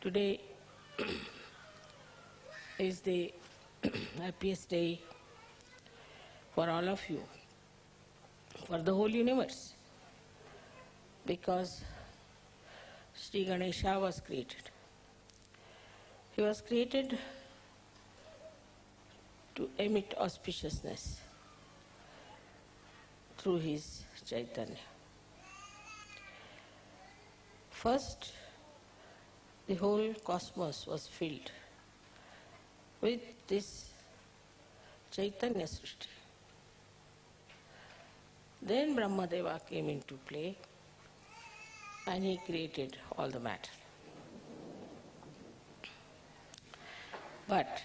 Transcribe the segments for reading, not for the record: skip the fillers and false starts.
Today is the happiest day for all of you, for the whole universe, because Sri Ganesha was created. He was created to emit auspiciousness through his Chaitanya. First, the whole cosmos was filled with this Chaitanya Srishti. Then Brahmadeva came into play and he created all the matter. But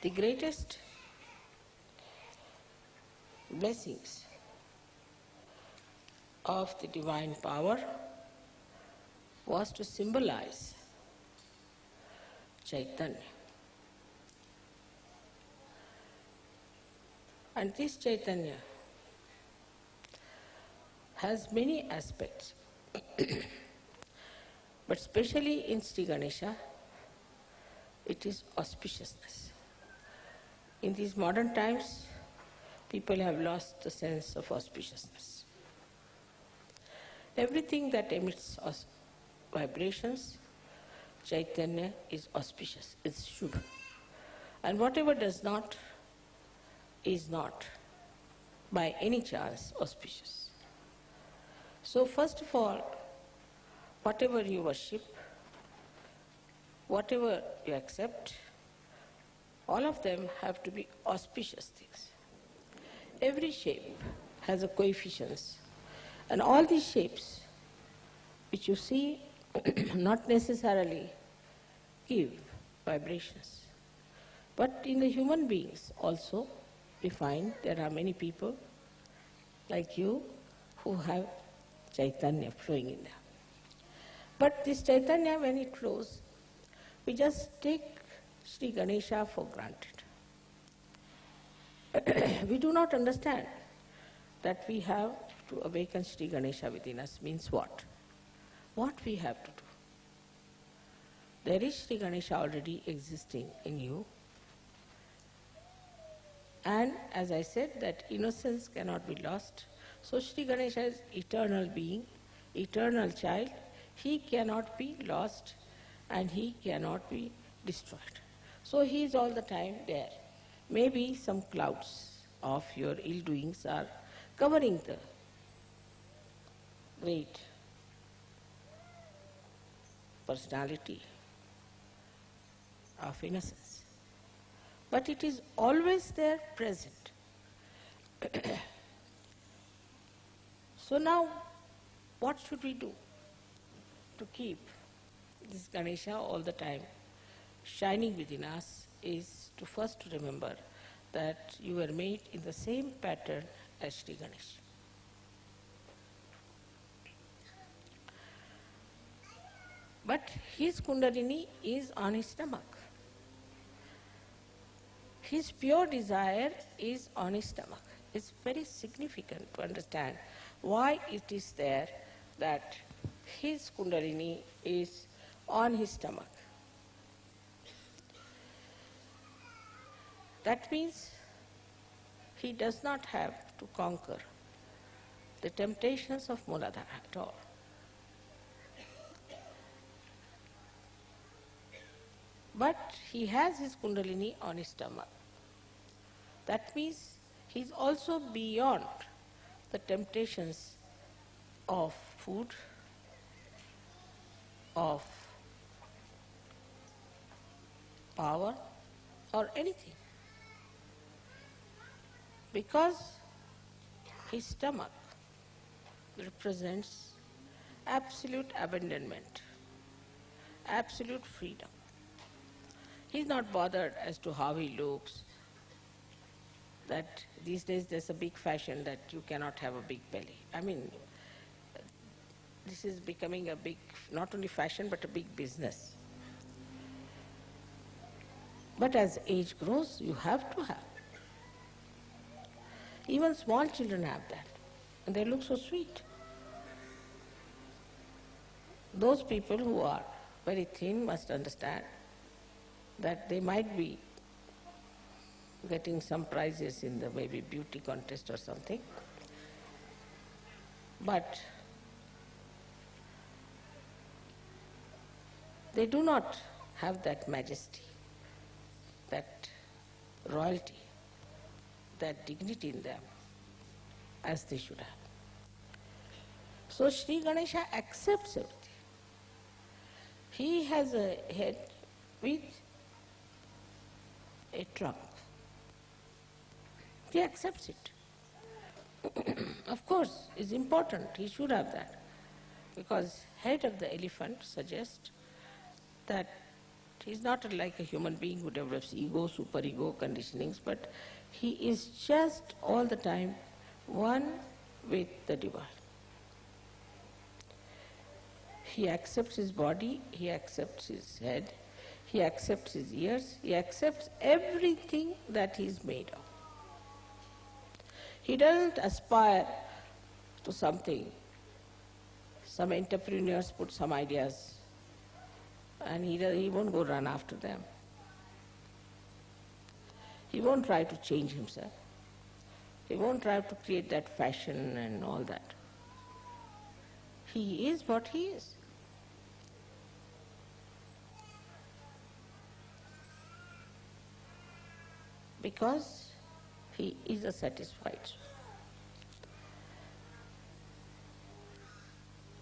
the greatest blessings of the divine power was to symbolize Chaitanya. And this Chaitanya has many aspects, but especially in Sri Ganesha, it is auspiciousness. In these modern times, people have lost the sense of auspiciousness. Everything that emits vibrations, Chaitanya is auspicious, it's Shubha. And whatever does not, is not by any chance auspicious. So first of all, whatever you worship, whatever you accept, all of them have to be auspicious things. Every shape has a coefficients, and all these shapes which you see not necessarily give vibrations. But in the human beings also we find there are many people like you who have Chaitanya flowing in them. But this Chaitanya, when it flows, we just take Sri Ganesha for granted. We do not understand that we have to awaken Sri Ganesha within us means what? What we have to do? There is Sri Ganesha already existing in you. And as I said, that innocence cannot be lost. So Sri Ganesha is eternal being, eternal child. He cannot be lost and he cannot be destroyed. So he is all the time there. Maybe some clouds of your ill doings are covering the great personality of innocence. But it is always there present. So now, what should we do to keep this Ganesha all the time shining within us is to first remember that you were made in the same pattern as Sri Ganesha. But his Kundalini is on his stomach. His pure desire is on his stomach. It's very significant to understand why it is there that his Kundalini is on his stomach. That means he does not have to conquer the temptations of Muladhara at all. But he has his Kundalini on his stomach. That means he is also beyond the temptations of food, of power, or anything. Because his stomach represents absolute abandonment, absolute freedom. He is not bothered as to how he looks, that these days there's a big fashion that you cannot have a big belly. I mean, this is becoming a big, not only fashion, but a big business. But as age grows, you have to have. Even small children have that, and they look so sweet. Those people who are very thin must understand that they might be getting some prizes in the maybe beauty contest or something, but they do not have that majesty, that royalty, that dignity in them as they should have. So Shri Ganesha accepts everything. He has a head with a trunk. He accepts it. Of course, it's important, he should have that, because head of the elephant suggests that he's not like a human being who develops ego, superego conditionings, but he is just all the time one with the divine. He accepts his body, he accepts his head, he accepts his ears, he accepts everything that he is made of. He doesn't aspire to something. Some entrepreneurs put some ideas and he won't go run after them. He won't try to change himself. He won't try to create that fashion and all that. He is what he is. Because he is a satisfied soul.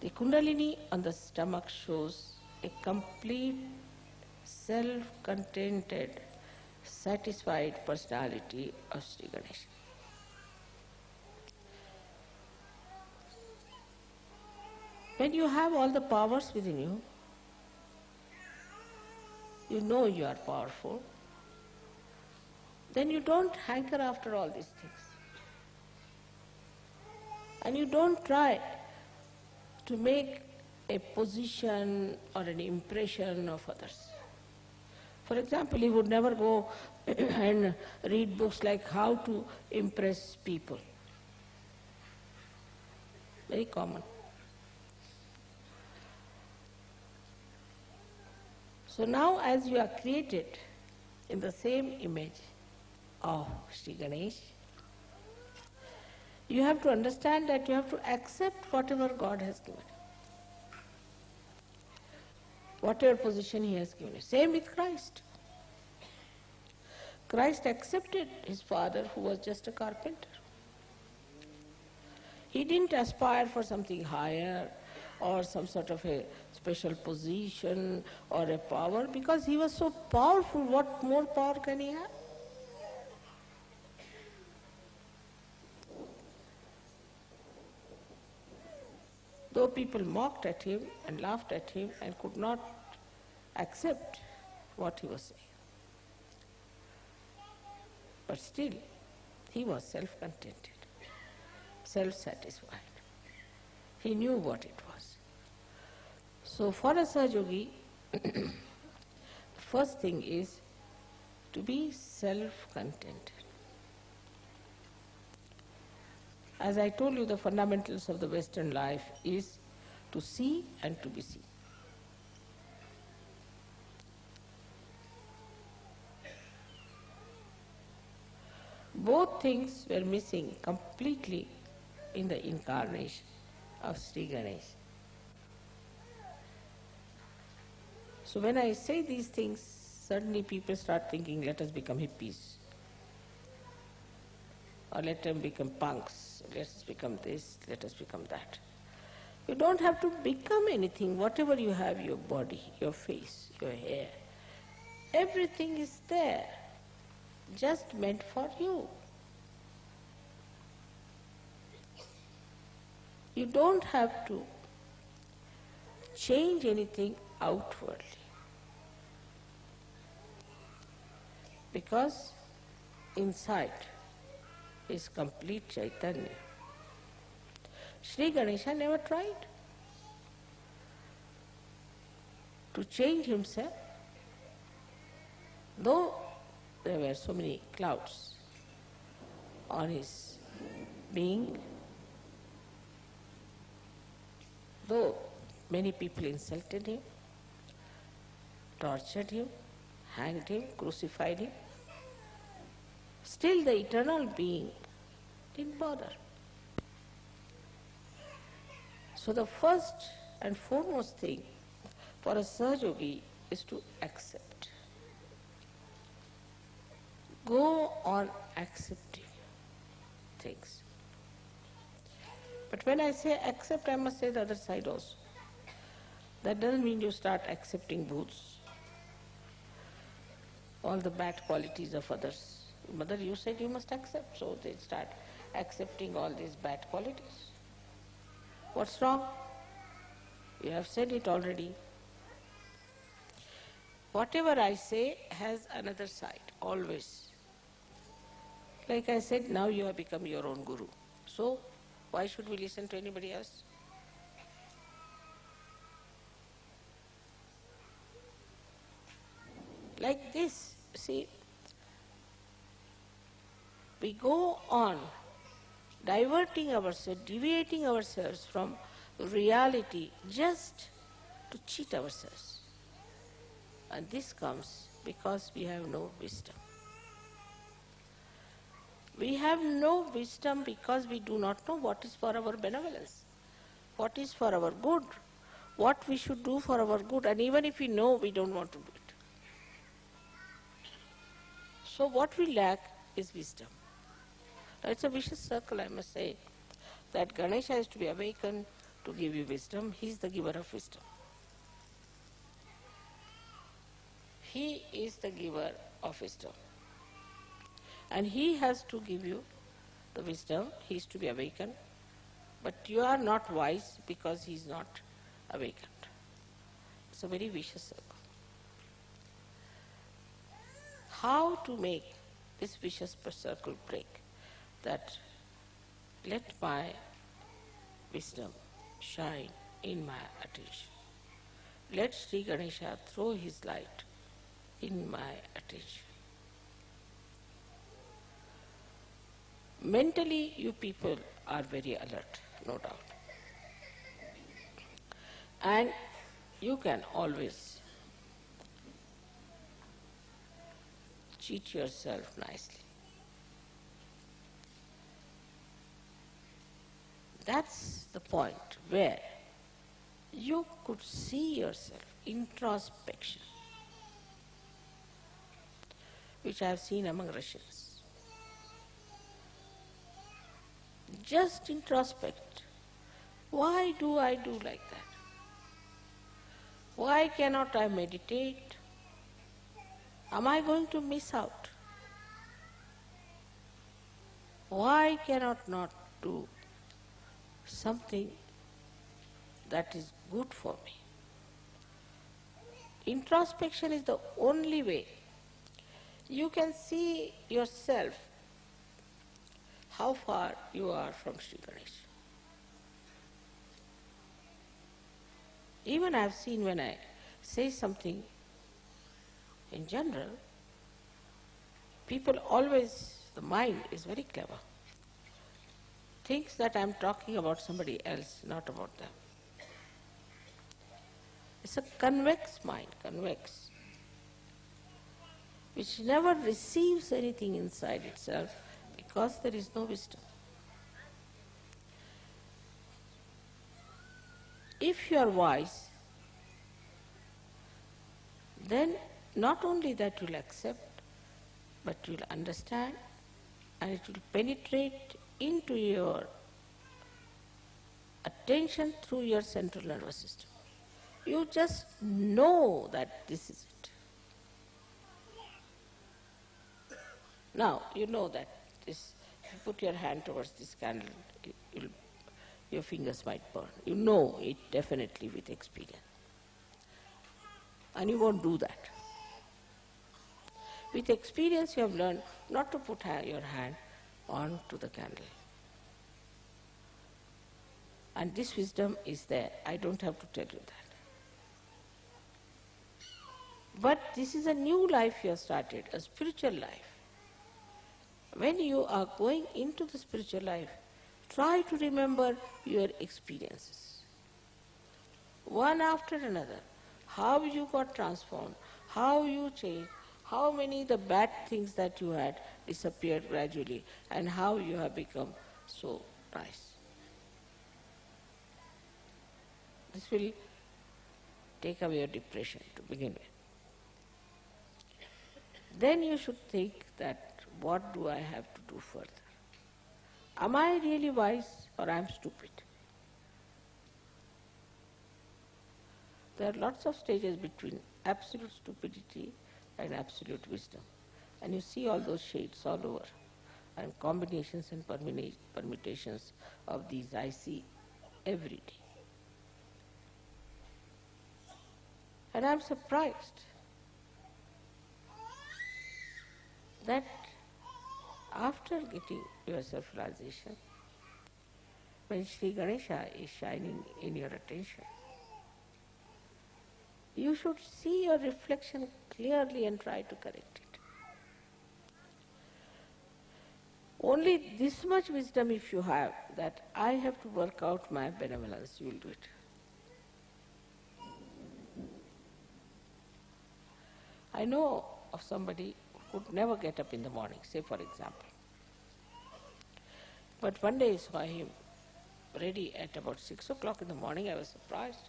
The Kundalini on the stomach shows a complete, self-contented, satisfied personality of Sri Ganesha. When you have all the powers within you, you know you are powerful, then you don't hanker after all these things. And you don't try to make a position or an impression of others. For example, you would never go and read books like how to impress people. Very common. So now as you are created in the same image of Sri Ganesh, you have to understand that you have to accept whatever God has given. Whatever position he has given you. Same with Christ. Christ accepted his father who was just a carpenter. He didn't aspire for something higher or some sort of a special position or a power, because he was so powerful. What more power can he have? Though people mocked at him and laughed at him and could not accept what he was saying. But still, he was self-contented, self-satisfied. He knew what it was. So for a Sahaja-yogi, the first thing is to be self-contented. As I told you, the fundamentals of the Western life is to see and to be seen. Both things were missing completely in the incarnation of Sri Ganesha. So when I say these things, suddenly people start thinking, let us become hippies. Or let them become punks, let us become this, let us become that. You don't have to become anything. Whatever you have, your body, your face, your hair, everything is there, just meant for you. You don't have to change anything outwardly, because inside is complete Chaitanya. Sri Ganesha never tried. to change himself, though there were so many clouds on his being, though many people insulted him, tortured him, hanged him, crucified him, still the eternal being didn't bother. So the first and foremost thing for a Sahaja Yogi is to accept. Go on accepting things. But when I say accept, I must say the other side also. That doesn't mean you start accepting bhoots, all the bad qualities of others. Mother, you said you must accept, so they start accepting all these bad qualities. What's wrong? You have said it already. Whatever I say has another side, always. Like I said, now you have become your own guru. So, why should we listen to anybody else? Like this, see, we go on diverting ourselves, deviating ourselves from reality just to cheat ourselves. And this comes because we have no wisdom. We have no wisdom because we do not know what is for our benevolence, what is for our good, what we should do for our good, and even if we know, we don't want to do it. So what we lack is wisdom. Now it's a vicious circle, I must say, that Ganesha is to be awakened to give you wisdom. He is the giver of wisdom. He is the giver of wisdom. And he has to give you the wisdom. He is to be awakened. But you are not wise because he is not awakened. It's a very vicious circle. How to make this vicious circle break? That let my wisdom shine in my attention. Let Sri Ganesha throw his light in my attention. Mentally, you people are very alert, no doubt. And you can always cheat yourself nicely. That's the point where you could see yourself, introspection, which I have seen among Russians. Just introspect. Why do I do like that? Why cannot I meditate? Am I going to miss out? Why cannot not do something that is good for me? Introspection is the only way you can see yourself, how far you are from Sri Ganesha. Even I have seen when I say something in general, people always, the mind is very clever, thinks that I am talking about somebody else, not about them. It's a convex mind, convex, which never receives anything inside itself because there is no wisdom. If you are wise, then not only that you will accept, but you will understand and it will penetrate into your attention through your central nervous system. You just know that this is it. Now, you know that this, if you put your hand towards this candle, your fingers might burn. You know it definitely with experience. And you won't do that. With experience you have learned not to put your hand onto the candle. And this wisdom is there. I don't have to tell you that. But this is a new life you have started, a spiritual life. When you are going into the spiritual life, try to remember your experiences, one after another, how you got transformed, how you changed, how many the bad things that you had disappeared gradually, and how you have become so nice. This will take away your depression to begin with. Then you should think that, what do I have to do further? Am I really wise or I am stupid? There are lots of stages between absolute stupidity and absolute wisdom. And you see all those shades all over. And combinations and permutations of these I see every day. And I'm surprised that after getting your self-realization, when Shri Ganesha is shining in your attention, you should see your reflection clearly and try to correct it. Only this much wisdom if you have, that I have to work out my benevolence, you will do it. I know of somebody who could never get up in the morning, say for example. But one day I saw him ready at about 6 o'clock in the morning. I was surprised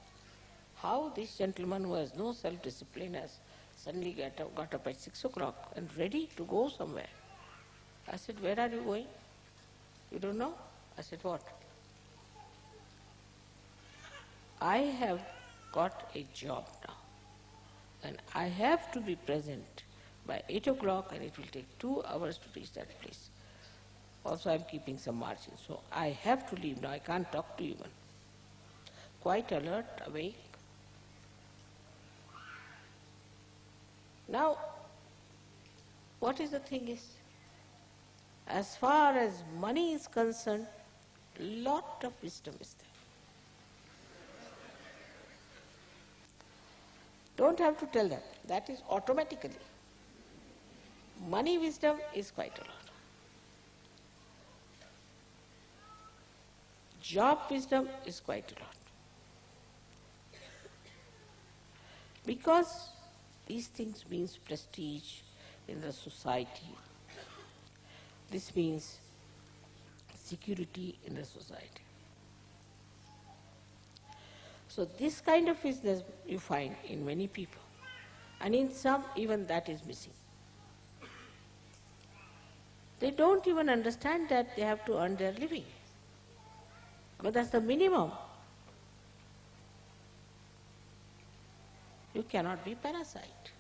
how this gentleman who has no self-discipline has suddenly got up at 6 o'clock and ready to go somewhere. I said, where are you going? You don't know? I said, what? I have got a job now and I have to be present by 8 o'clock and it will take 2 hours to reach that place. Also I am keeping some margin, so I have to leave now, I can't talk to you even. Quite alert, awake. Now, what is the thing is, as far as money is concerned, lot of wisdom is there. Don't have to tell them, that is automatically. Money wisdom is quite a lot. Job wisdom is quite a lot. Because these things means prestige in the society. This means security in the society. So this kind of business you find in many people, and in some even that is missing. They don't even understand that they have to earn their living. But that's the minimum. You cannot be parasite.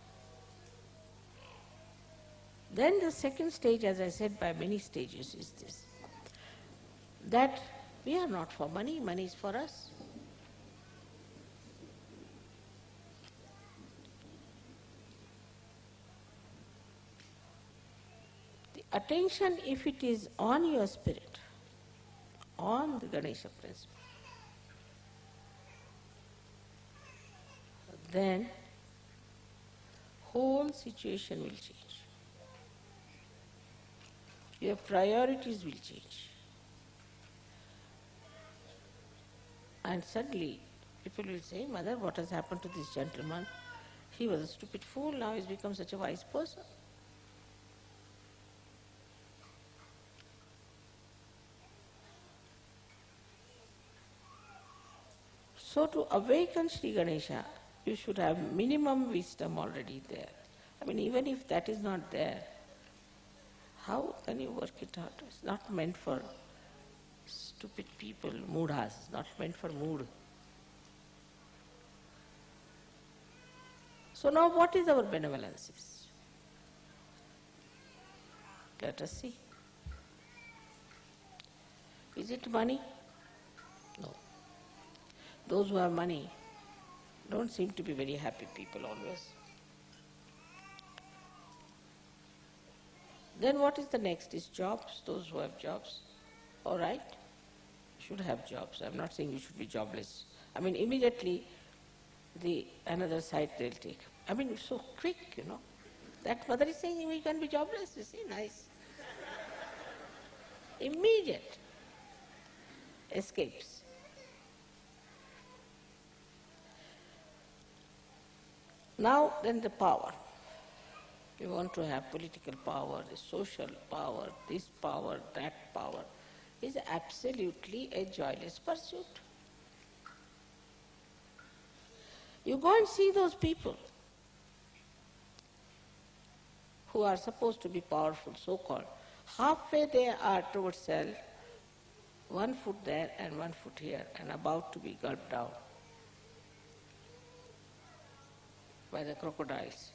Then the second stage, as I said, by many stages is this, that we are not for money, money is for us. The attention, if it is on your spirit, on the Ganesha principle, then whole situation will change. Your priorities will change. And suddenly people will say, Mother, what has happened to this gentleman? He was a stupid fool, now he's become such a wise person. So to awaken Sri Ganesha, you should have minimum wisdom already there. I mean, even if that is not there, how can you work it out? It's not meant for stupid people, moodhas, it's not meant for mood. So now what is our benevolence? Let us see. Is it money? No. Those who have money don't seem to be very happy people always. Then what is the next? Is jobs, those who have jobs. All right, should have jobs. I'm not saying you should be jobless. I mean, immediately the another side they'll take. I mean, so quick, you know. That mother is saying, we can be jobless, you see, nice. Immediate escapes. Now then the power. You want to have political power, social power, this power, that power, is absolutely a joyless pursuit. You go and see those people who are supposed to be powerful, so-called. Halfway they are towards self, 1 foot there and 1 foot here, and about to be gulped down by the crocodiles.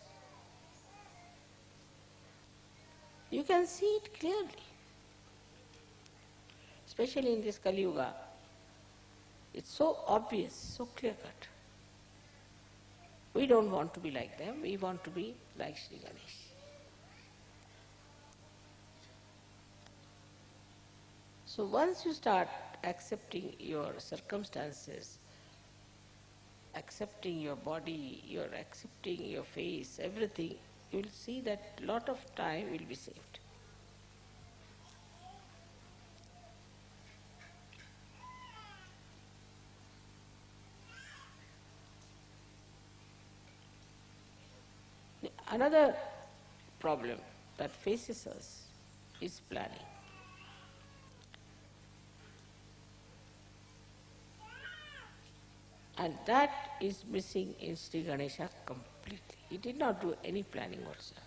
You can see it clearly, especially in this Kali Yuga. It's so obvious, so clear-cut. We don't want to be like them, we want to be like Shri Ganesha. So once you start accepting your circumstances, accepting your body, you're accepting your face, everything, you will see that a lot of time will be saved. Another problem that faces us is planning. And that is missing in Sri Ganesha completely. He did not do any planning whatsoever.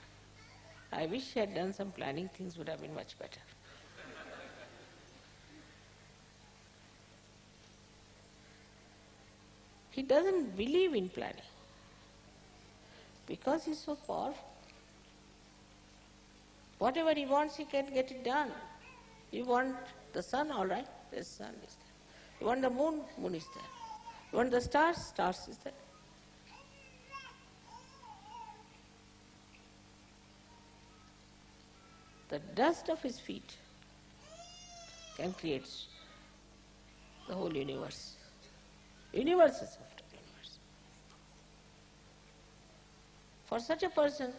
I wish he had done some planning, things would have been much better. He doesn't believe in planning because he's so powerful. Whatever he wants, he can get it done. You want the sun, all right, the sun is there. You want the moon, moon is there. You want the stars, stars is there. The dust of his feet can create the whole universe. Universes after universe. For such a person,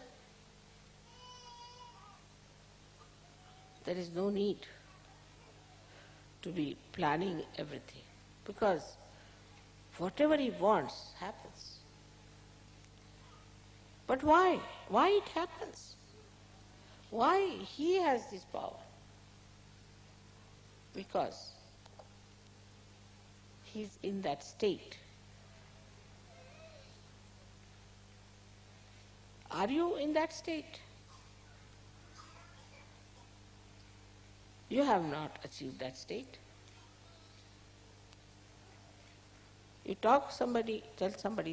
there is no need to be planning everything, because whatever he wants happens. But why? Why it happens? Why he has this power? Because he's in that state. Are you in that state? You have not achieved that state. You tell somebody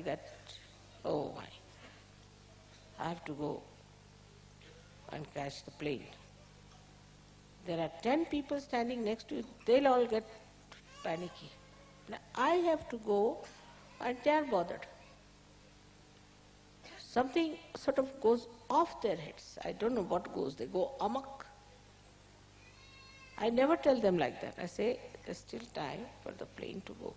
that, oh, I have to go and catch the plane. There are 10 people standing next to you, they'll all get panicky. Now, I have to go and they are bothered. Something sort of goes off their heads. I don't know what goes, they go amok. I never tell them like that. I say, there's still time for the plane to go.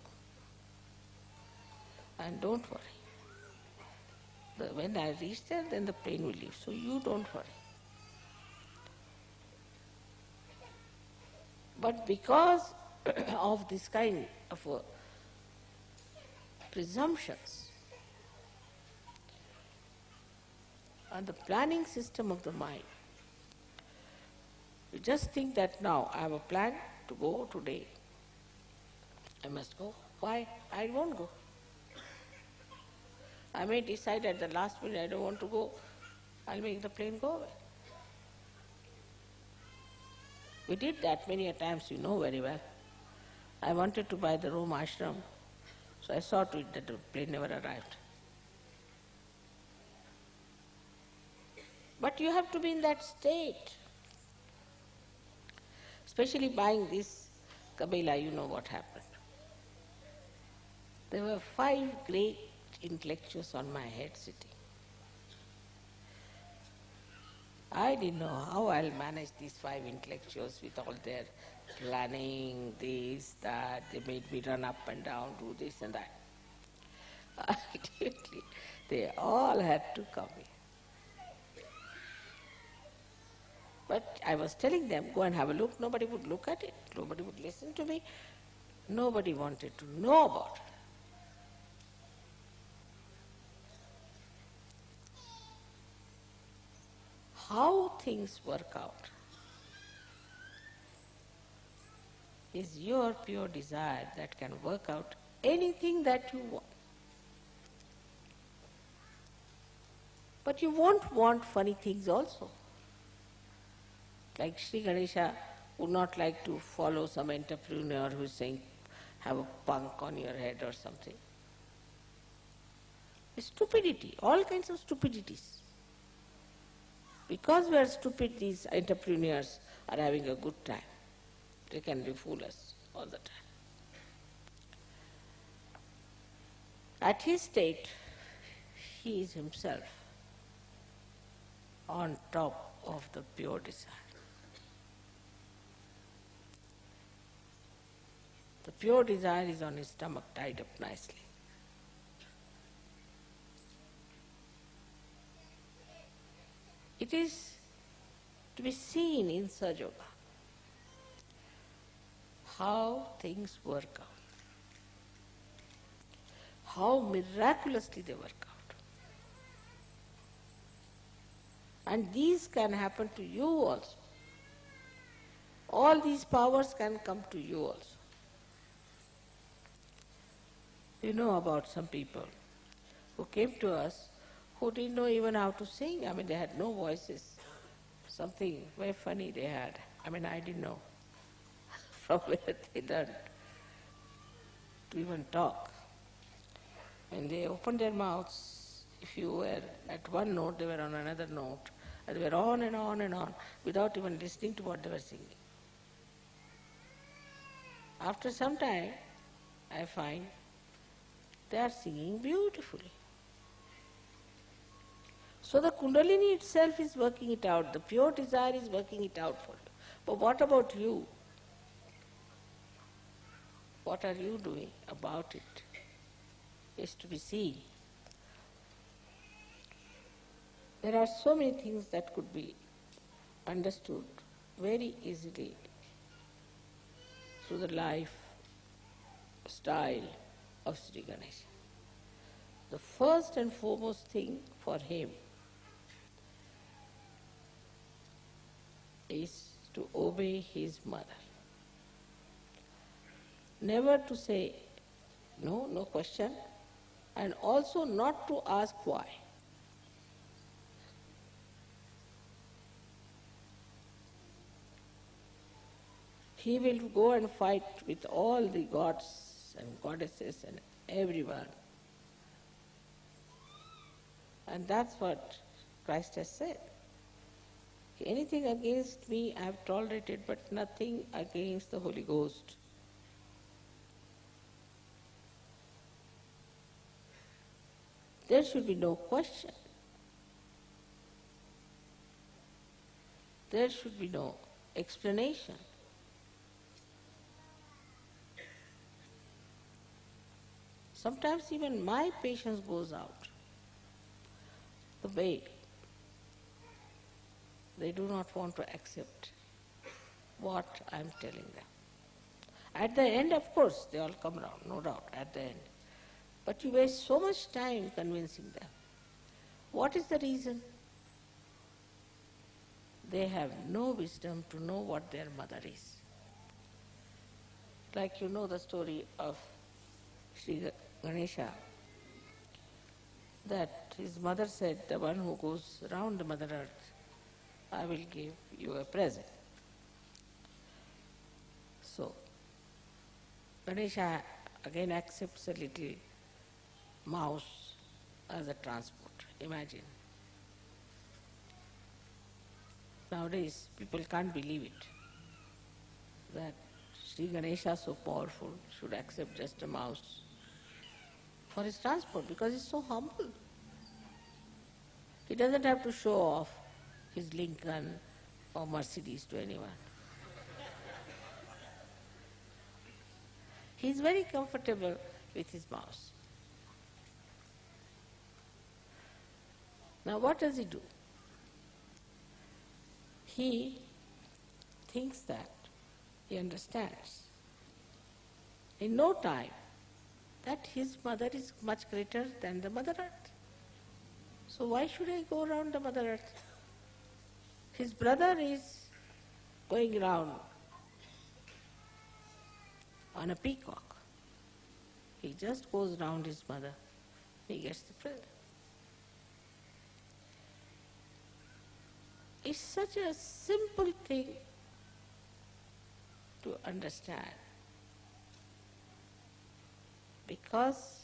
And don't worry. When I reach there, then the plane will leave. So you don't worry. But because of this kind of presumptions and the planning system of the mind, you just think that now I have a plan to go today. I must go. Why? I won't go. I may decide at the last minute I don't want to go. I'll make the plane go away. We did that many a times, you know very well. I wanted to buy the Rome ashram, so I saw to it that the plane never arrived. But you have to be in that state. Especially buying this Cabella, you know what happened. There were 5 great intellectuals on my head sitting. I didn't know how I'll manage these 5 intellectuals with all their planning, this, that. They made me run up and down, do this and that. Ultimately, They all had to come here. But I was telling them, go and have a look. Nobody would look at it. Nobody would listen to me. Nobody wanted to know about it. How things work out is your pure desire that can work out anything that you want. But you won't want funny things also. Like Shri Ganesha would not like to follow some entrepreneur who is saying, have a punk on your head or something. It's stupidity, all kinds of stupidities. Because we are stupid, these entrepreneurs are having a good time. They can befool us all the time. At his state, he is himself on top of the pure desire. The pure desire is on his stomach, tied up nicely. It is to be seen in Sahaja Yoga how things work out, how miraculously they work out. And these can happen to you also. All these powers can come to you also. You know about some people who came to us who didn't know even how to sing. I mean, they had no voices. Something very funny they had. I mean, I didn't know from where they learned to even talk. When they opened their mouths, if you were at one note, they were on another note. And they were on and on and on without even listening to what they were singing. After some time, I find they are singing beautifully. So the Kundalini itself is working it out. The pure desire is working it out for you. But what about you? What are you doing about it? Is to be seen. There are so many things that could be understood very easily through the life style of Sri Ganesha. The first and foremost thing for him is to obey his mother. Never to say no, no question, and also not to ask why. He will go and fight with all the gods and goddesses and everyone. And that's what Christ has said. Anything against me I have tolerated, but nothing against the Holy Ghost. There should be no question. There should be no explanation. Sometimes even my patience goes out. The way they do not want to accept what I am telling them. At the end, of course, they all come round, no doubt, at the end. But you waste so much time convincing them. What is the reason? They have no wisdom to know what their mother is. Like you know the story of Sri Ganesha, that his mother said, the one who goes round the Mother Earth, I will give you a present. So, Ganesha again accepts a little mouse as a transport. Imagine. Nowadays, people can't believe it, that Sri Ganesha, so powerful, should accept just a mouse for his transport, because he's so humble. He doesn't have to show off his Lincoln or Mercedes to anyone. He's very comfortable with his mouse. Now what does he do? He thinks that he understands in no time that his mother is much greater than the Mother Earth. So why should I go around the Mother Earth? His brother is going round on a peacock. He just goes round his mother. He gets the present. It's such a simple thing to understand, because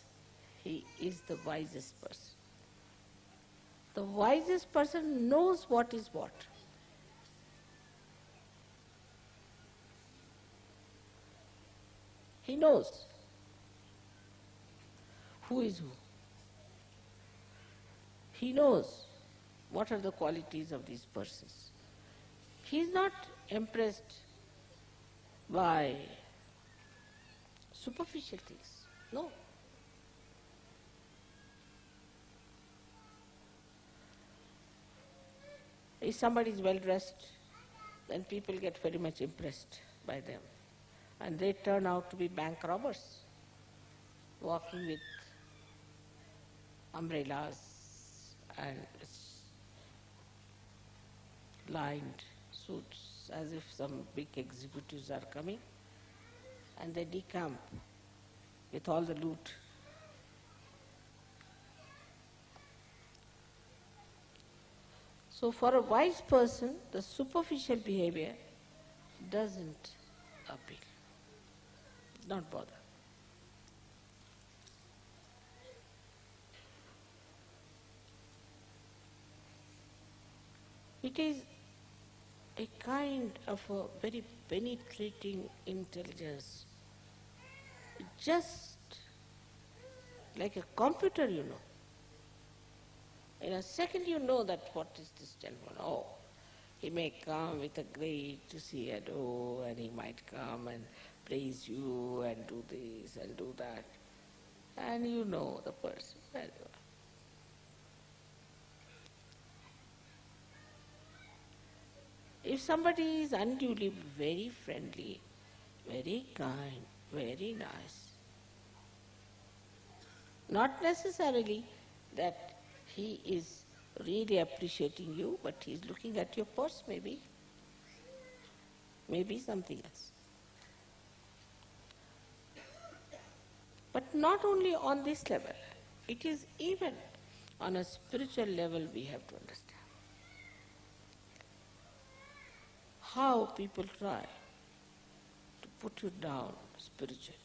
he is the wisest person. The wisest person knows what is what. He knows who is who. He knows what are the qualities of these persons. He is not impressed by superficial things. No. If somebody is well dressed, then people get very much impressed by them. And they turn out to be bank robbers, walking with umbrellas and lined suits as if some big executives are coming, and they decamp with all the loot. So for a wise person, the superficial behavior doesn't appeal, not bother. It is a kind of a very penetrating intelligence, just like a computer, you know. In a second you know that what is this gentleman. Oh, he may come with a great CSO and he might come and praise you and do this and do that. And you know the person very well. If somebody is unduly very friendly, very kind, very nice, not necessarily that he is really appreciating you, but he is looking at your purse maybe, maybe something else. But not only on this level, it is even on a spiritual level we have to understand how people try to put you down spiritually.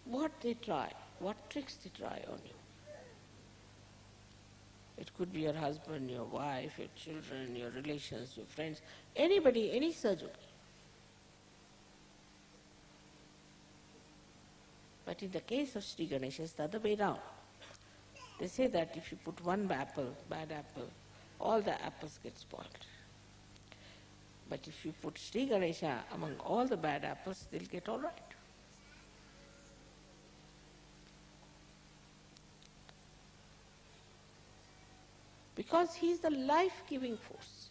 What they try, what tricks they try on you. It could be your husband, your wife, your children, your relations, your friends, anybody, any surgeon. But in the case of Sri Ganesha, it's the other way round. They say that if you put one apple, bad apple, all the apples get spoiled. But if you put Sri Ganesha among all the bad apples, they'll get all right. Because he is the life-giving force.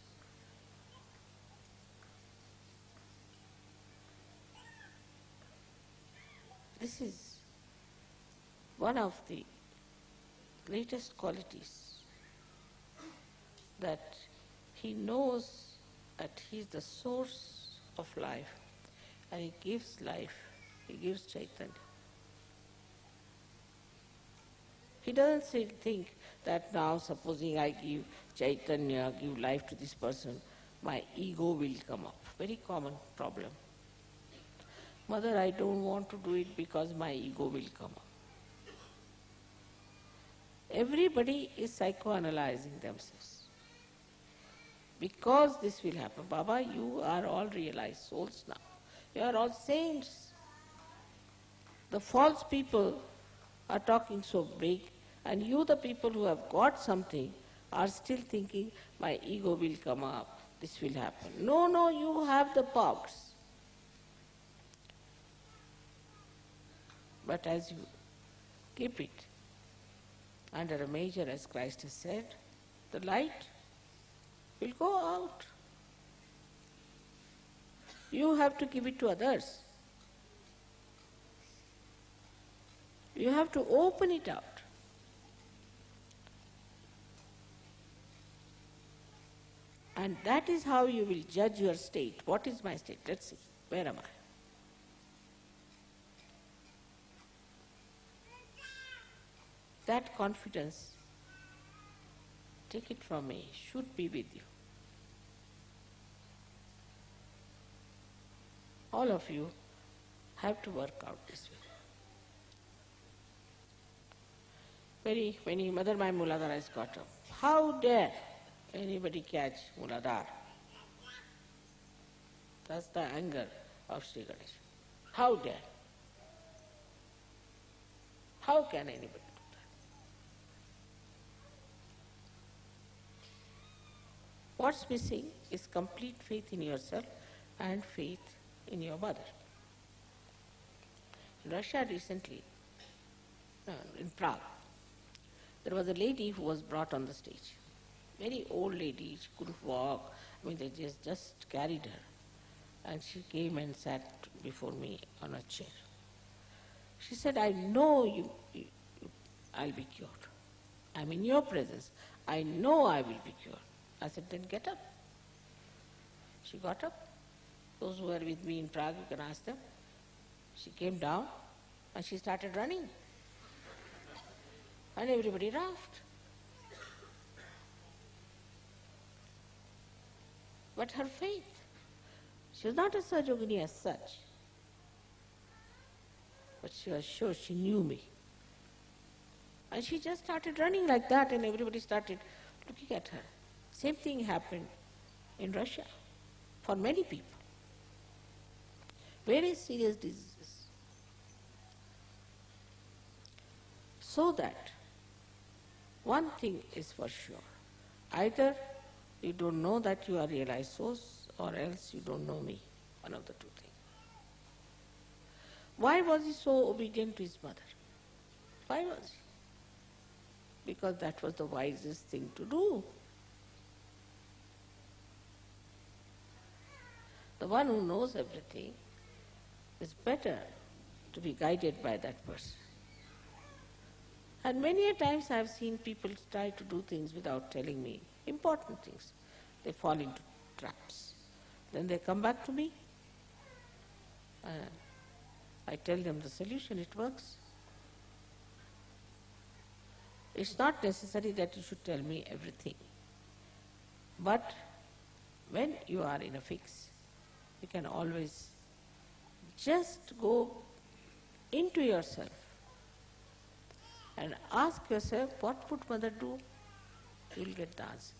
This is one of the greatest qualities, that he knows that he is the source of life and he gives life, he gives Chaitanya. He doesn't think that now supposing I give Chaitanya, give life to this person, my ego will come up. Very common problem. Mother, I don't want to do it because my ego will come up. Everybody is psychoanalyzing themselves. Because this will happen. Baba, you are all realized souls now. You are all saints. The false people are talking so big, and you, the people who have got something, are still thinking, my ego will come up, this will happen. No, no, you have the powers. But as you keep it under a major, as Christ has said, the light will go out. You have to give it to others. You have to open it out. And that is how you will judge your state. What is my state? Let's see. Where am I? That confidence, take it from me, should be with you. All of you have to work out this way. When Mother my Muladhara is got up, how dare anybody catch Muladhara? That's the anger of Sri Ganesha. How dare? How can anybody do that? What's missing is complete faith in yourself and faith in your mother. In Russia recently, in Prague, there was a lady who was brought on the stage. Very old lady, she couldn't walk. I mean, they just carried her. And she came and sat before me on a chair. She said, I know I'll be cured. I'm in your presence. I know I will be cured. I said, then get up. She got up. Those who were with me in Prague, you can ask them. She came down and she started running. And everybody laughed. But her faith, she was not a Sajogini as such, but she was sure she knew me. And she just started running like that and everybody started looking at her. Same thing happened in Russia for many people. Very serious diseases. So that one thing is for sure, either you don't know that you are realized souls or else you don't know me, one of the two things. Why was he so obedient to his mother? Why was he? Because that was the wisest thing to do. The one who knows everything is better to be guided by that person. And many a times I have seen people try to do things without telling me, important things. They fall into traps. Then they come back to me. I tell them the solution, it works. It's not necessary that you should tell me everything. But when you are in a fix, you can always just go into yourself and ask yourself, what would mother do? You'll get the answer.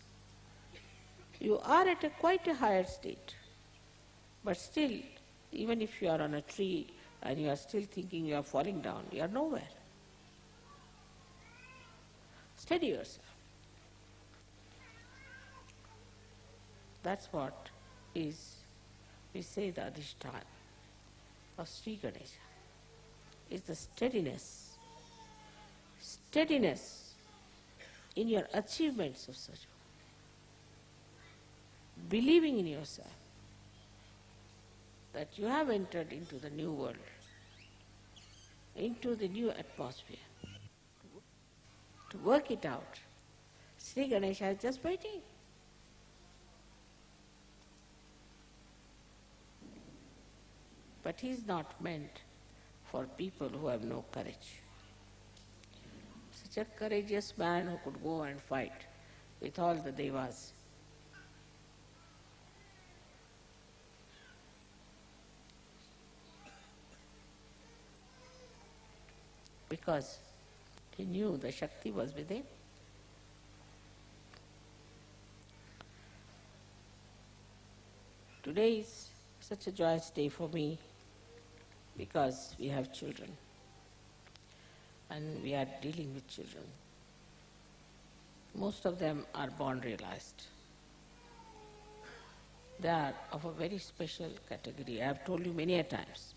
You are at quite a higher state, but still, even if you are on a tree and you are still thinking you are falling down, you are nowhere. Steady yourself. That's what is, we say the Adhishthana of Sri Ganesha, is the steadiness. Steadiness in your achievements of such. Believing in yourself that you have entered into the new world, into the new atmosphere. To work it out, Sri Ganesha is just waiting. But he is not meant for people who have no courage. Such a courageous man who could go and fight with all the devas. Because he knew the Shakti was within. Today is such a joyous day for me because we have children and we are dealing with children. Most of them are born realized. They are of a very special category. I have told you many a times.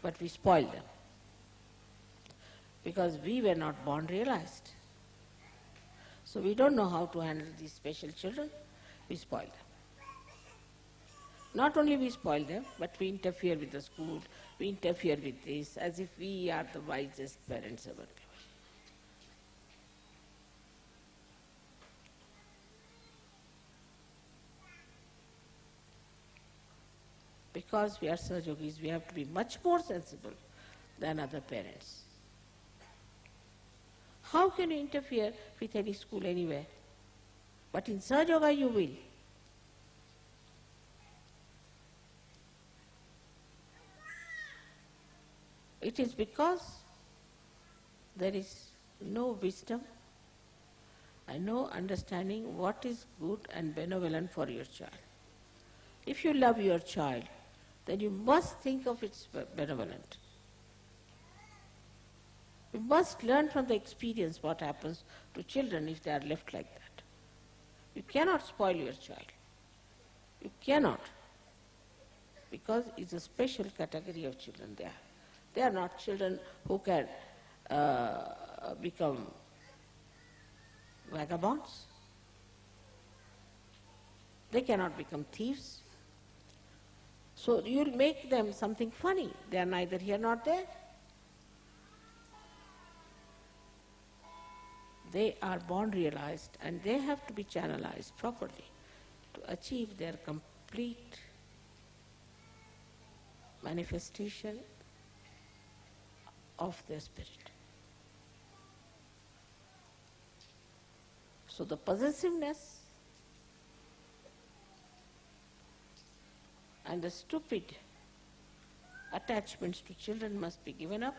But we spoil them. because we were not born realized. So we don't know how to handle these special children, we spoil them. Not only we spoil them, but we interfere with the school, we interfere with this, as if we are the wisest parents ever. Because we are Sahajogis, we have to be much more sensible than other parents. How can you interfere with any school anywhere? But in Sahajoga you will. It is because there is no wisdom and no understanding what is good and benevolent for your child. If you love your child, then you must think of its benevolent. You must learn from the experience what happens to children if they are left like that. You cannot spoil your child. You cannot. Because it's a special category of children there. They are not children who can become vagabonds. They cannot become thieves. So you'll make them something funny. They are neither here nor there. They are born realized and they have to be channelized properly to achieve their complete manifestation of their spirit. So the possessiveness and the stupid attachments to children must be given up.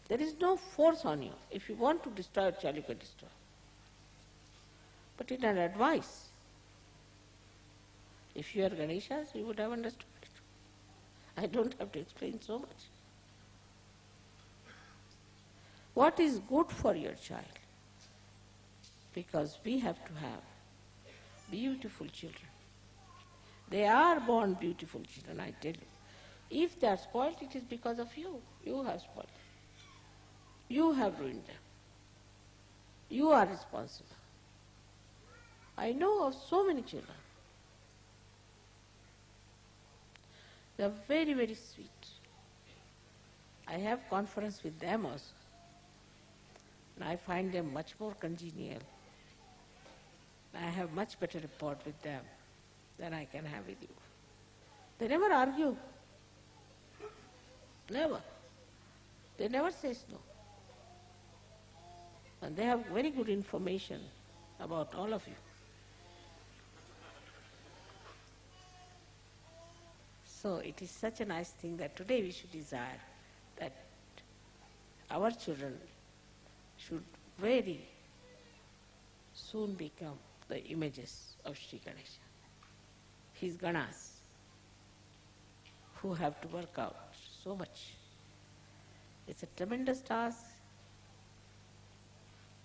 There is no force on you. If you want to destroy a child, you can destroy. But in an advice, if you are Ganeshas, you would have understood it. I don't have to explain so much. What is good for your child? Because we have to have beautiful children. They are born beautiful children, I tell you. If they are spoiled, it is because of you. You have spoiled them. You have ruined them. You are responsible. I know of so many children. They are very, very sweet. I have conference with them also. And I find them much more congenial. I have much better rapport with them than I can have with you. They never argue. Never. They never say no. And they have very good information about all of you. So it is such a nice thing that today we should desire that our children should very soon become the images of Shri Ganesha, his Ganas, who have to work out so much. It's a tremendous task.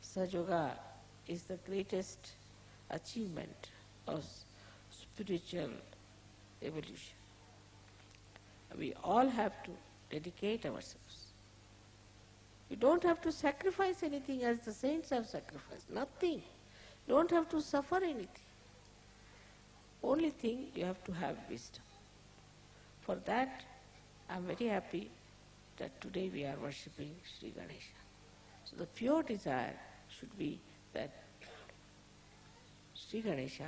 Sahajoga is the greatest achievement of spiritual evolution. We all have to dedicate ourselves. You don't have to sacrifice anything as the saints have sacrificed. Nothing. You don't have to suffer anything. Only thing, you have to have wisdom. For that, I am very happy that today we are worshipping Shri Ganesha. So the pure desire should be that Shri Ganesha,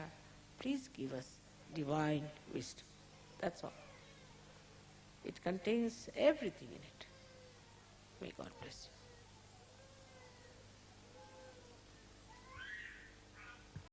please give us divine wisdom. That's all. It contains everything in it. May God bless you.